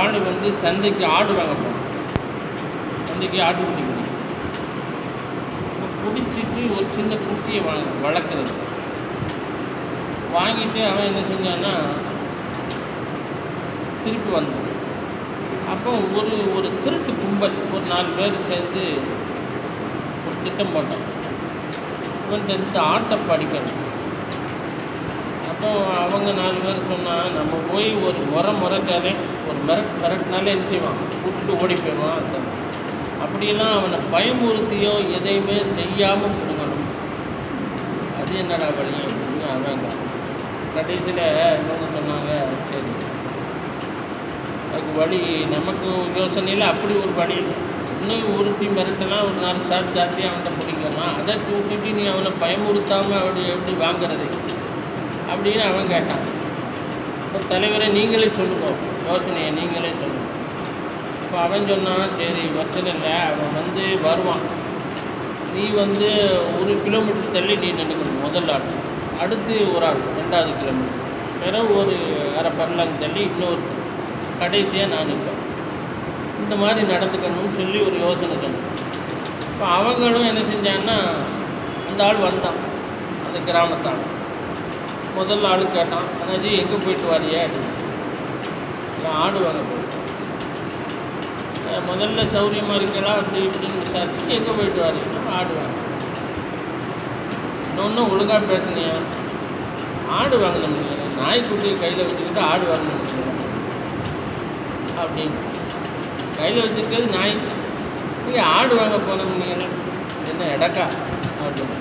ஆள் வந்து சந்தைக்கு ஆடு வாங்க போனான். சந்தைக்கு ஆட்டுக்குட்டி பிடிச்சிட்டு ஒரு சின்ன குட்டியை வளர்க்குறது. வாங்கிட்டு அவன் என்ன செஞ்சான்னா திருப்பி வந்தான். அப்போ ஒரு திருட்டு கும்பல் ஒரு 4 பேர் சேர்ந்து ஒரு திட்டம் போட்டான். இவன் இந்த ஆட்டை படிக்கணும். அப்போ அவங்க 4 பேர் சொன்னால் நம்ம போய் ஒரு முறைச்சாலே ஒரு மிரட்டினாலே என்ன செய்வான், கூப்பிட்டு ஓடி போயிடுவான். அப்படியெல்லாம் அவனை பயமுறுத்தியோ எதையுமே செய்யாமல் கொடுக்கணும். அது என்னடா வழி அப்படின்னு அவங்க கடைசியில் என்னென்னு சொன்னாங்க. சரி, அதுக்கு வழி நமக்கு யோசனையில் அப்படி ஒரு வழி இல்லை. இன்னும் உருட்டி மிரட்டலாம், ஒரு 4 சாத்தி அவன்கிட்ட பிடிக்கலாம். அதை விட்டுட்டு நீ அவனை பயமுறுத்தாமல் எப்படி வாங்கிறது அப்படின்னு அவன் கேட்டான். இப்போ தலைவரை நீங்களே சொல்லுவோம், யோசனையை நீங்களே சொல்லுவோம். இப்போ அவன் சொன்னான், சரி பிரச்சனை இல்லை, அவன் வருவான். நீ 1 கிலோமீட்டர் தள்ளி நீ நினைக்கணும் முதல் ஆள், அடுத்து ஒரு ஆள் 2வது கிலோமீட்டர், பிறகு ஒரு அரை பரலாங்க தள்ளி இன்னொரு, கடைசியாக நான் நிற்பேன். இந்த மாதிரி நடந்துக்கணும்னு சொல்லி ஒரு யோசனை சொன்னேன். இப்போ அவங்களும் என்ன செஞ்சாங்கன்னா, அந்த ஆள் வந்தான், அந்த கிராமத்தான். முதல் ஆள் கேட்டான், அண்ணாஜி எங்கே போயிட்டு வரையே அப்படின்னு. ஆடு வாங்க போயிட்டேன். முதல்ல சௌரியமாக இருக்கலாம் அப்படி இப்படின்னு விசாரிச்சு எங்கே போயிட்டு வரீங்கன்னா ஆடு வாங்க. இன்னொன்றும் ஒழுங்காக பேசுனியா, ஆடு வாங்கின முடியல, நாய்க்குட்டியை கையில் வச்சுக்கிட்டு ஆடு வாங்க முடியல அப்படின்னு. கையில் வச்சுருக்கிறது நாய், நீங்கள் ஆடு வாங்க போன முடியல, என்ன இடக்கா அப்படின்னு.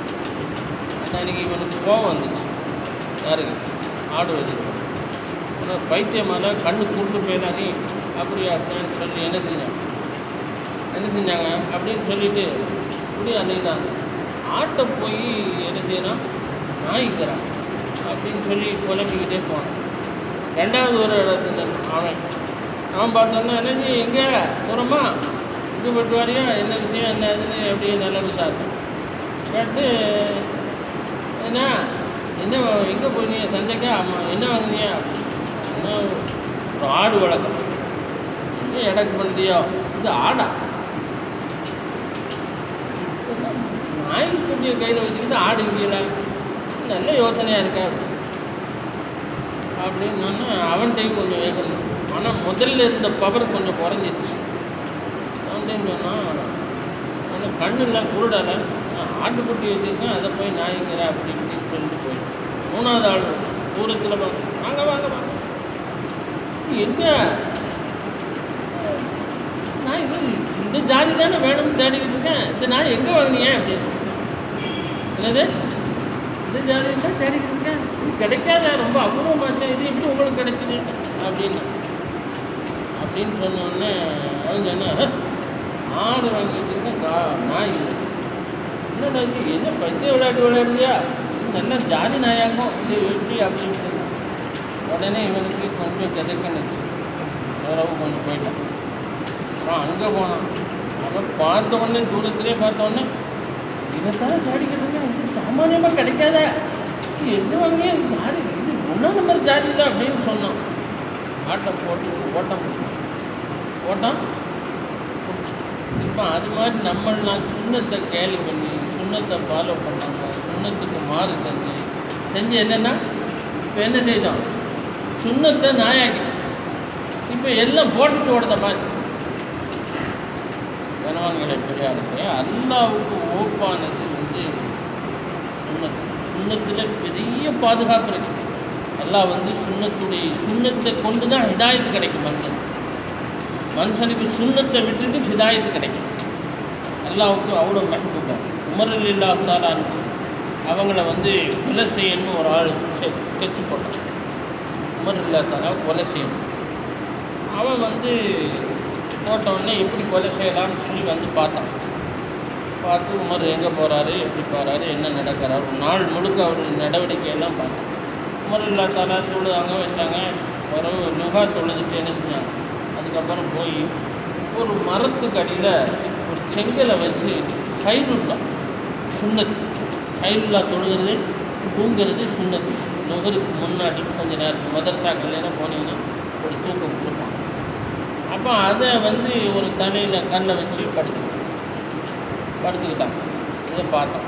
அன்றைக்கி இவனுக்கு கோவம் வந்துச்சு. யாருக்கு? ஆடு வச்சுருக்கோம். ஆனால் பைத்தியமான கண்ணு கூட்டு போயிடாதே அப்படியா அப்படின்னு சொல்லி என்ன செஞ்சாங்க அப்படின்னு சொல்லிவிட்டு இப்படி அன்றைக்கி தான் ஆட்டை போய் என்ன செய்யறான், நாய்க்கிறான் அப்படின்னு சொல்லி குழம்பிக்கிட்டே போனான். 2வது ஒரு இடத்துல அவன் பார்த்தோன்னா, என்னது எங்கே தூரமா இது போட்டு வரையா, என்ன விஷயம் என்ன இதுன்னு அப்படியே நல்ல விசாரித்தான். கேட்டு என்ன எங்கே போனீங்க சந்தைக்கா? ஆமாம், என்ன வாங்குனியா? என்ன ஒரு ஆடு வளர்க்கணும். என்ன எடக்கு பண்ணுறியோ, இது ஆடா? நாய்க்குட்டியை கையில் வச்சுக்கிட்டு ஆடு இல்லையில, நல்ல யோசனையாக இருக்கா அப்படின்னு சொன்னால் அவன்கிட்டையும் கொஞ்சம் வேகணும். ஆனால் முதல்ல இருந்த பவர் கொஞ்சம் குறைஞ்சிடுச்சு. அவன்கிட்டையும் சொன்னால் ஆனால் கண்ணெல்லாம் குருடலை, ஆட்டுக்குட்டி வச்சுருக்கேன், அதை போய் நாய்ங்கிற அப்படி இப்படின்னு சொல்லிட்டு போயிடும். 3வது ஆள் தூரத்தில் வாங்க வாங்க வாங்க, எங்கே நான் இந்த ஜாதி தானே வேணும்னு தேடிக்கிட்டு இருக்கேன், இந்த நாய் எங்கே வாங்கினீங்க அப்படின்னு. என்னது இந்த ஜாதி தான் தேடிக்கிட்டு இருக்கேன், இது கிடைக்காத, ரொம்ப அபூர்வமாச்சேன், இது எப்படி உங்களுக்கு கிடைச்சிது அப்படின்னு சொன்னோடனே அவங்க என்ன, ஆடு வாங்கி வச்சுருக்கேன், நாய் என்னடா என்ன பச்சை விளையாடுறியா, நல்லா ஜாதி நாயாகும், இது எப்படி அப்படின்னு. உடனே இவனுக்கு கொஞ்சம் கிதக்கணுச்சு, ஓரளவு கொஞ்சம் போயிட்டான். அப்புறம் அங்கே போனான். அவன் பார்த்த உடனே தூரத்துலேயே பார்த்த உடனே, இதைத்தானே ஜாடிக்கிட்டு இது சாமானியமாக கிடைக்காத, இது எது வாங்கியே ஜாதி, இது 1ஆம் நம்பர் ஜாதி தான் அப்படின்னு சொன்னான். ஆட்டை போட்டு ஓட்டம் பிடிச்சிட்டு. இப்போ அது மாதிரி நான் சுண்ணத்தை கேலி பண்ணி சுண்ணத்தை ஃபாலோ பண்ணாங்க, சுண்ணத்துக்கு மாறு செஞ்சு என்னென்னா இப்போ என்ன செய்தோம், சுண்ணத்தை நாயாக்கி இப்போ எல்லாம் போட்டுட்டு ஓடுத மாதிரி. கணவன்களை பெரியாருக்கு அல்லாவுக்கு ஓப்பானது சுண்ணத்தில் பெரிய பாதுகாப்பு இருக்குது. அல்லாஹ் சுண்ணத்தை கொண்டு தான் ஹிதாயத்து கிடைக்கும். மனுஷனுக்கு சுண்ணத்தை விட்டுட்டு ஹிதாயத்து கிடைக்கும். அல்லாவுக்கு அவ்வளோ மெஹ்பூபா. உமர் ரலியல்லாஹு தஆலா அவங்கள கொலை செய்யணும்னு ஒரு ஆள் ஸ்கெட்சு போட்டான். உமர் ரலியல்லாஹு தஆலா கொலை செய்யணும். அவன் போட்டவுடனே எப்படி கொலை செய்யலாம்னு சொல்லி பார்த்தான். பார்த்து உமர் எங்கே போகிறாரு, எப்படி போகிறாரு, என்ன நடக்கிறாரு, ஒரு நாள் முழுக்க அவர் நடவடிக்கையெல்லாம் பார்த்தான். உமர் ரலியல்லாஹு தஆலா தொழுதாங்க, வச்சாங்க. ஒரு நுகா தொழுதுட்டு என்ன செஞ்சாங்க, அதுக்கப்புறம் போய் ஒரு மரத்துக்கு அடியில் ஒரு செங்கலை வச்சு ஹைலுல்லா சுண்ணத்து, ஹைலுல்லா தொழுகிறது தூங்கிறது சுண்ணத்து. நுகருக்கு முன்னாடி கொஞ்சம் நேரம் மதரசாக்கள்லாம் போனீங்கன்னா ஒரு தூக்கம் கொடுப்பான். அப்போ அதை வந்து ஒரு தலையில் கல்லை வச்சு படுத்துக்கிட்டான். இதை பார்த்தோம்.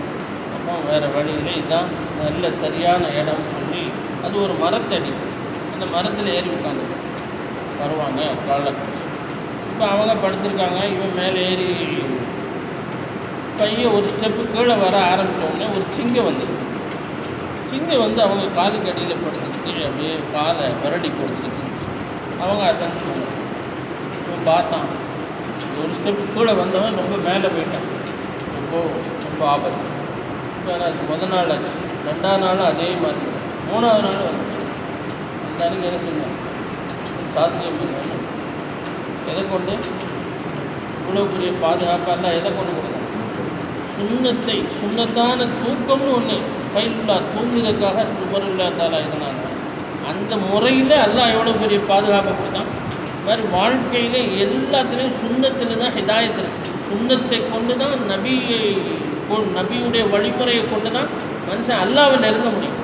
அப்போ வேறு வழியில் இதுதான் நல்ல சரியான இடம்னு சொல்லி அது ஒரு மரத்தடி, அந்த மரத்தில் ஏறி உட்காந்து வருவாங்க காலைல. இப்போ அவங்க படுத்திருக்காங்க, இவன் மேலே ஏறி பையன் ஒரு ஸ்டெப்பு கீழே வர ஆரம்பித்தோடனே ஒரு சிங்கம் வந்து அவங்க காலுக்கு அடியில் படுத்துக்கிட்டு அப்படியே காலை விரடி கொடுத்துக்கிட்டு இருந்துச்சு. அவங்க அசந்துக்குவாங்க. இவன் பார்த்தான், ஒரு ஸ்டெப்பு கீழே வந்தவன் ரொம்ப மேலே போயிட்டான். ரொம்ப ஆபத்து. இப்போ அது முதல் நாள் ஆச்சு, 2ஆவது நாளும் அதே மாதிரி, 3ஆவது நாளும் வந்துச்சு. அந்த அன்றைக்கி என்ன செஞ்சான், சாத்தியம் பண்ணணும். எதை கொண்டு இவ்வளோ பெரிய பாதுகாப்பாக எதை கொண்டு கொடுக்கணும்? சுண்ணத்தான தூக்கம்னு ஒன்று கையில்லா தூங்குறதுக்காக சுபரில்லாத்தாலா இருந்தாங்க. அந்த முறையில் எல்லாம் எவ்வளோ பெரிய பாதுகாப்பு கொடுத்தான். இது மாதிரி வாழ்க்கையில் எல்லாத்துலேயும் சுண்ணத்தில் தான் ஹிதாயத் இருக்குது. சுண்ணத்தை கொண்டு தான் நபியுடைய வழிமுறையை கொண்டு தான் மனுஷன் அல்லாவை நெருங்க முடியும்.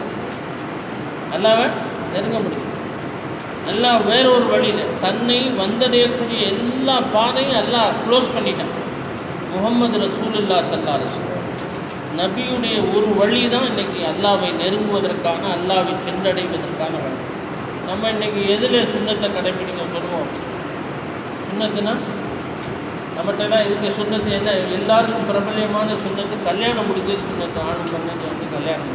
அல்லாஹ் வேற ஒரு வழியில் தன்னை வந்தடையக்கூடிய எல்லா பாதையும் அல்லாஹ் க்ளோஸ் பண்ணிட்டான். முஹம்மது ரசூலுல்லாஹி ஸல்லல்லாஹு அலைஹி வஸல்லம் நபியுடைய ஒரு வழி தான் இன்றைக்கி அல்லாவை நெருங்குவதற்கான, அல்லாவை சென்றடைவதற்கான வழி. நம்ம இன்றைக்கி எதில் சுண்ணத்தை கடைப்பிடிக்க சொல்லுவோம்? சுண்ணத்துனா நம்மகிட்டலாம் இருக்க சுண்ணத்து என்ன? எல்லாருக்கும் பிரபல்யமான சுண்ணத்து கல்யாணம் முடிக்கிறது சுண்ணத்து. ஆணும் பெண்ணுக்கு வந்து கல்யாணம்,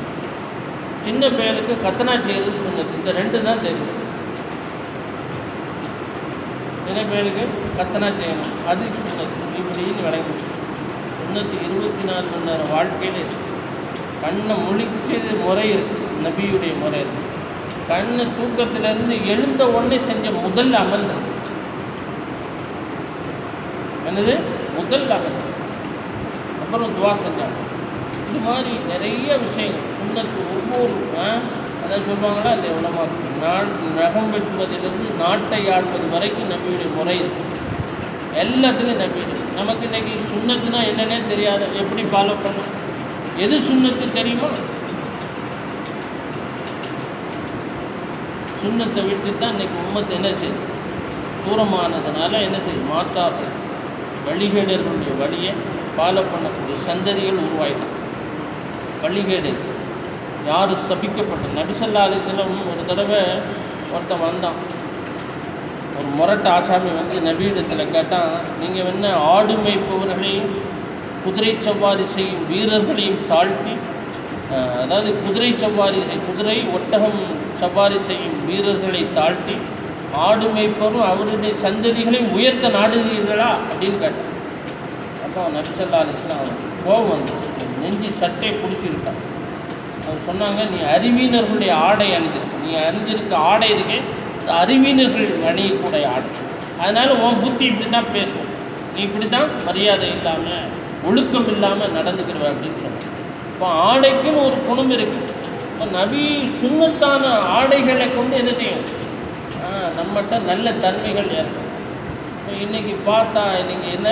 சின்ன பையனுக்கு கத்தனா செய்கிறது சுண்ணத்து. இந்த 2 தான் தெரியும். சின்ன பையனுக்கு கத்தனா செய்யணும், அது சுண்ணத்து. இப்படின்னு விளங்கிடுச்சு. சுண்ணத்து 24 மணி நேரம் வாழ்க்கையில் கண்ணை முழிச்சது முறை இருக்குது, நபியுடைய முறை இருக்குது. கண்ணு தூக்கத்திலேருந்து எழுந்த உடனே செஞ்ச முதல் அமல் இருக்குது. என்னது? முதல் அமல். அப்புறம் துவா செஞ்சாங்க. இது மாதிரி நிறைய விஷயங்கள் சுண்ணத்து. ஒவ்வொரு அதான் சொல்லுவாங்களா, அந்த உலமாக்கு நகம் வெட்டுவதிலிருந்து நாட்டை ஆடுவது வரைக்கும் நபியுடைய முறை இருக்குது. எல்லாத்துலேயும் நபி. நமக்கு இன்றைக்கி சுண்ணத்துனா என்னன்னே தெரியாது, எப்படி ஃபாலோ பண்ணணும்? எது சுண்ணத்து தெரியுமா? சுண்ணத்தை விட்டு தான் இன்றைக்கி உம்மத்து என்ன செய்யுது? தூரமானதுனால என்ன செய்யும்? மாற்றார்கள், வழிகேடர்களுடைய வழியை ஃபாலோ பண்ணக்கூடிய சந்ததிகள் உருவாயிட்டான். வழிகேடு யார் சபிக்கப்பட்ட? நபி ஸல்லல்லாஹு அலைஹி வஸல்லம் ஒரு தடவை ஒருத்தன் வந்தான், ஒரு முரட்டு ஆசாமி வந்து நபியிடத்தில் கேட்டான், நீங்கள் என்ன ஆடு மேய்ப்பவர்களையும் குதிரை சவாரி செய்யும் வீரர்களையும் தாழ்த்தி, அதாவது குதிரை ஒட்டகம் சவாரி செய்யும் வீரர்களை தாழ்த்தி ஆடு மேய்ப்பவரும் அவருடைய சந்ததிகளையும் உயர்த்த நாடுகிறீர்களா அப்படின்னு கேட்டான். அப்போ நபி ஸல்லல்லாஹு அலைஹி வஸல்லம் கோபம் வந்துச்சு, நெஞ்சி சட்டை பிடிச்சிருக்கான். அவர் சொன்னாங்க, நீ அறிவியினர்களுடைய ஆடை அணிஞ்சிருக்க, நீ அணிஞ்சிருக்க ஆடை இருக்கே அறிவியினர்கள் அணியக்கூடிய ஆடை, அதனால் உன் புத்தி இப்படி தான் பேசுவோம், நீ இப்படி தான் மரியாதை இல்லாமல் ஒழுக்கம் இல்லாமல் நடந்துக்கிடுவ அப்படின்னு சொன்னாங்க. இப்போ ஆடைக்குன்னு ஒரு குணம் இருக்குது. இப்போ நபி சுண்ணத்தான ஆடைகளை கொண்டு என்ன செய்யும்? நம்மகிட்ட நல்ல தன்மைகள் ஏற்படும். இப்போ இன்றைக்கி பார்த்தா இன்றைக்கி என்ன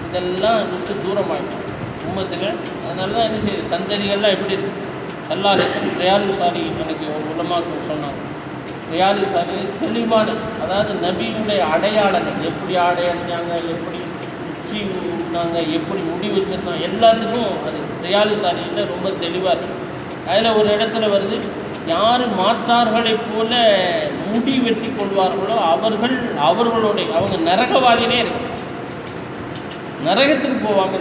இதெல்லாம் விட்டு தூரமாகிடும் உம்மத்தில். அதனால தான் என்ன செய்யுது? சந்ததிகள்லாம் எப்படி இருக்குது? ஸல்லல்லாஹு அலைஹி வஸல்லம் ரியாலு சாலிஹீன் எனக்கு ஒரு உலமாக்கள் சொன்னாங்க. ரியாலு சாலிஹீன் தெளிவான, அதாவது நபியுடைய அடையாளங்கள், எப்படி ஆடை அணிஞ்சாங்க, எப்படி உச்சி ஊட்டினாங்க, எப்படி முடி வச்சுருந்தாங்க, எல்லாத்துக்கும் அது ரியாலு சாலிஹீனில் ரொம்ப தெளிவாக இருக்குது. அதில் ஒரு இடத்துல வருது, யார் மாற்றார்களைப் போல முடி வெட்டி கொள்வார்களோ அவங்க நரகவாதினே இருக்கு, நரகத்துக்கு போவாங்க.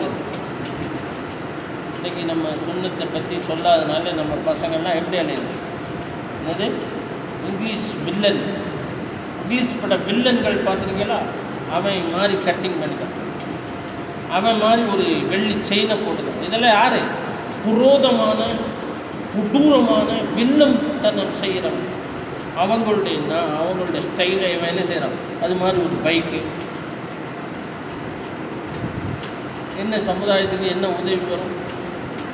இன்றைக்கி நம்ம சுண்ணத்தை பற்றி சொல்லாதனால நம்ம பசங்கள்லாம் எப்படி அலையுது? என்னது? இங்கிலீஷ் பட வில்லன்கள் பார்த்துருக்கீங்களா? அவன் மாதிரி கட்டிங் பண்ணிட்டான், அவன் மாதிரி ஒரு வெள்ளி செயினை போட்டுக்கான். இதெல்லாம் யார்? குரோதமான கொடூரமான வில்லத்தனம் செய்கிறவன். அவங்களுடைய ஸ்டைலை இவன் என்ன செய்கிறான்? அது மாதிரி ஒரு பைக்கு. என்ன சமுதாயத்துக்கு என்ன உதவி வரும்?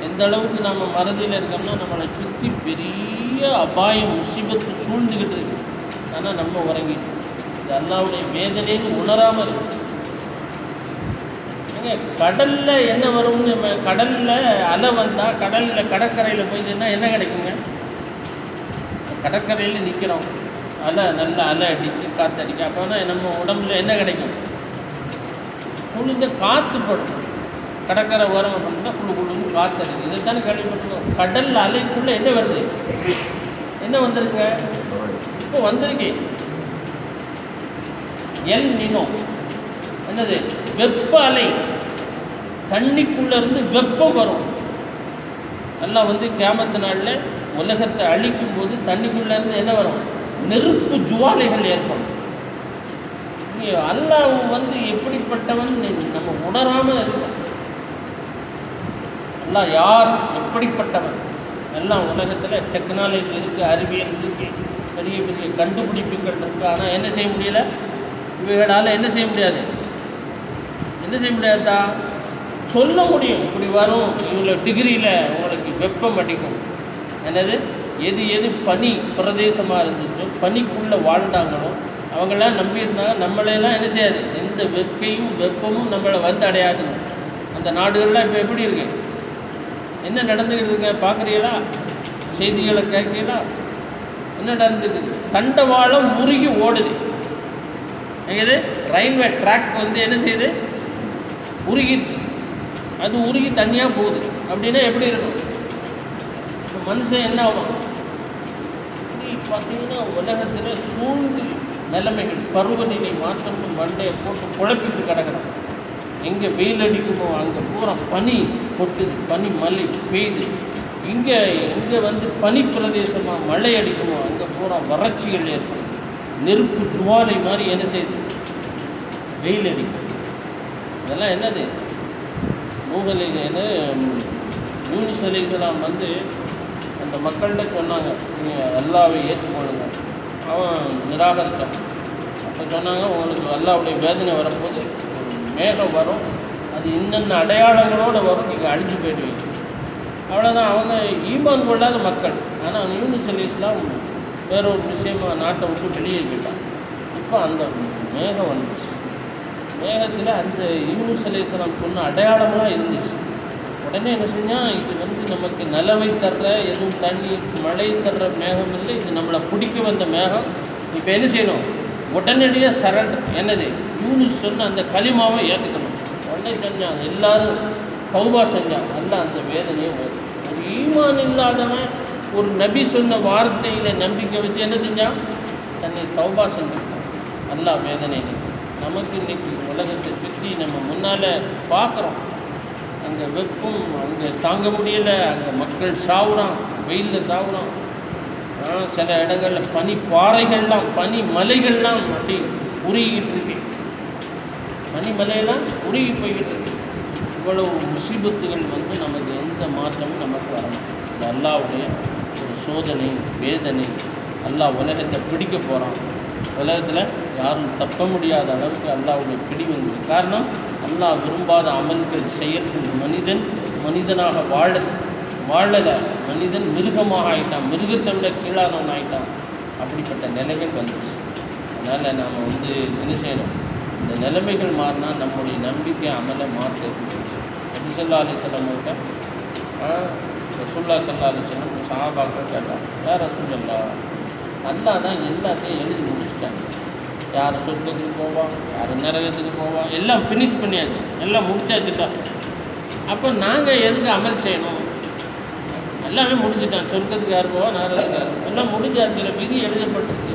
எந்த அளவுக்கு நம்ம மறதியில் இருக்கோம்னா நம்மளை சுற்றி பெரிய அபாயம் முசீபத்து சூழ்ந்துக்கிட்டு இருக்கு. ஆனால் நம்ம உறங்கிட்டு இது அல்லாஹ்வுடைய வேதனைன்னு உணராமல் இருக்கு. கடலில் என்ன வரும்னு, கடலில் அலை வந்தால் கடலில் கடற்கரையில் போய் நின்னா என்ன கிடைக்குங்க? கடற்கரையில் நிற்கிறோம், நல்ல அலை அடிக்கு காற்றடிக்க. அப்போனா நம்ம உடம்புல என்ன கிடைக்கும்? குளிர்ந்த காற்று படும். கடற்கரை ஓரம் அப்படின்னா குழுன்னு காற்றடிக்கும். இதைத்தானே கேள்விப்பட்டிருக்கோம். கடல் அலைக்குள்ளே என்ன வருது? என்ன வந்திருக்குங்க? இப்போ வந்திருக்கு எல் நினோ. என்னது? வெப்ப அலை. தண்ணிக்குள்ளேருந்து வெப்பம் வரும். எல்லாம் கியாமத்து நாளில் உலகத்தை அழிக்கும் போது தண்ணிக்குள்ளேருந்து என்ன வரும்? நெருப்பு ஜுவாலைகள் ஏற்படும். அல்லாஹ் எப்படிப்பட்டவன் நம்ம உணராமல் இருக்கும். அல்லாஹ் யார், எப்படிப்பட்டவன்? எல்லாம் உலகத்தில் டெக்னாலஜி இருக்குது, அறிவியல் இருக்குது, பெரிய பெரிய கண்டுபிடிப்புகள் இருக்குது. ஆனால் என்ன செய்ய முடியல? இவைகளால் என்ன செய்ய முடியாது? என்ன செய்ய முடியாதா? சொல்ல முடியும், இப்படி வரும், இவ்வளோ டிகிரியில் உங்களுக்கு வெப்பம் அடிக்கும். என்னது? எது பனி பிரதேசமாக இருந்துச்சோ, பனிக்குள்ளே வாழ்ந்தாங்களோ அவங்களாம் நம்பியிருந்தாங்க. நம்மளெல்லாம் என்ன செய்யாது? எந்த வெப்பமும் நம்மளை அடையாதுங்க. அந்த நாடுகள்லாம் இப்போ எப்படி இருக்கு? என்ன நடந்துக்கிட்டு இருக்க பார்க்குறீங்களா? செய்திகளை கேட்கலா? என்ன நடந்துக்குது? தண்டவாளம் உருகி ஓடுது. எங்கேது? ரயில்வே ட்ராக் என்ன செய்யுது? உருகிடுச்சு. அது உருகி தனியாக போகுது. அப்படின்னா எப்படி இருக்கும்? மனுஷன் என்ன ஆகும்? பார்த்தீங்கன்னா உலகத்தில் சூழ்ந்து நிலைமைகள், பருவநிலை மாற்றம் மண்டையை போட்டு குழப்பிட்டு கிடக்கிறான். எங்கே வெயில் அடிக்குமோ அங்கே பூரா பனி கொட்டுது, பனி மழை பெய்யுது. எங்கே பனி பிரதேசமாக மழை அடிக்குமோ அங்கே பூரா வறட்சிகள் ஏற்படும். நெருப்பு ஜுவாலை மாதிரி என்ன செய்யுது? வெயில் அடிக்கும். இதெல்லாம் என்னது? யூனுஸ் அலைஹிஸ்ஸலாம் அந்த மக்கள்கிட்ட சொன்னாங்க, நீங்கள் அல்லாஹ்வை ஏற்றுக்கொள்ளுங்க. அவன் நிராகரித்தான். அப்போ சொன்னாங்க, உங்களுக்கு அல்லாஹ்வுடைய வேதனை வரப்போது, ஒரு மேகம் வரும், அது இன்னென்ன அடையாளங்களோடு வரும், நீங்கள் அழிஞ்சு போயிடுவீங்க. அவ்வளோதான். அவங்க ஈமான் கொள்ளாத மக்கள். ஆனால் யூனுஸ் அலைஹிஸ்ஸலாம் வேறொரு விஷயமாக நாட்டை விட்டு வெளியே போயிட்டான். இப்போ அந்த மேகம் வந்துச்சு. மேகத்தில் அந்த யூனுஸ் அலைஹிஸ்ஸலாம் சொன்ன அடையாளங்களாக இருந்துச்சு. உடனே என்ன செஞ்சால், இது நமக்கு நலவை தர்ற, எதுவும் தண்ணி மழை தர்ற மேகம் இல்லை, இது நம்மளை பிடிக்க வந்த மேகம். இப்போ என்ன செய்யணும்? உடனடியாக சரண்டர். என்னது? யூனுஸ் சொன்ன அந்த களிமாவை ஏற்றுக்கணும். உடனே செஞ்சாங்க, எல்லோரும் தௌபா செஞ்சாங்க. அல்ல அந்த வேதனையை வரும். ஒரு ஈமான் இல்லாதவன் ஒரு நபி சொன்ன வார்த்தையில் நம்பிக்கை வச்சு என்ன செஞ்சான்? தன்னை தௌபா செஞ்சுருக்கான். அல்லா வேதனை. நமக்கு இன்றைக்கி உலகத்தை சுற்றி நம்ம முன்னால் பார்க்குறோம். அங்கே வெப்பம், அங்கே தாங்க முடியலை, அங்கே மக்கள் சாவுறான், வெயிலில் சாவுறான். சில இடங்களில் பனி பாறைகள்லாம், பனி மலைகள்லாம் அப்படி உருகிக்கிட்டு இருக்கு. பனி மலையெல்லாம் உருகி போய்கிட்டு இருக்கு. இவ்வளவு முசீபத்துகள் நமக்கு எந்த மாற்றமும் நமக்கு வரணும். இது அல்லாஹ்வுடைய ஒரு சோதனை, வேதனை. அல்லாஹ் உலகத்தை பிடிக்க போகிறான். உலகத்தில் யாரும் தப்ப முடியாத அளவுக்கு அல்லாஹ்வுடைய பிடி வந்தது. காரணம், அல்லாஹ் விரும்பாத அமல்கள் செயல்கள். மனிதனாக வாழலை. மனிதன் மிருகமாக ஆகிட்டான். மிருகத்தை விட கீழானவன் ஆகிட்டான். அப்படிப்பட்ட நிலைகள் வந்துச்சு. அதனால் நாம் என்ன செய்யணும்? இந்த நிலைமைகள் மாறினா நம்முடைய நம்பிக்கை அமலை மாற்ற இருந்துச்சு. நபி ஸல்லல்லாஹு அலைஹி வஸல்லம் கிட்ட ரசூலுல்லாஹி ஸல்லல்லாஹு அலைஹி வஸல்லம் சஹாபாக்கள் கேட்டாங்க, யா ரசூலல்லாஹ், அல்லாஹ் தான் எல்லாத்தையும் எழுதி முடிச்சிட்டாங்க. யார் சொர்க்கத்துக்கு போவான், யார் நரகத்துக்கு போவான், எல்லாம் ஃபினிஷ் பண்ணியாச்சு, எல்லாம் முடிச்சாச்சுட்டா. அப்போ நாங்கள் எதுக்கு அமல் செய்யணும்? எல்லாமே முடிச்சுட்டான். சொர்க்கத்துக்கு யார் போவா, நரகத்துக்கு யார், எல்லாம் முடிஞ்சாச்சு, விதி எழுதப்பட்டுருச்சு.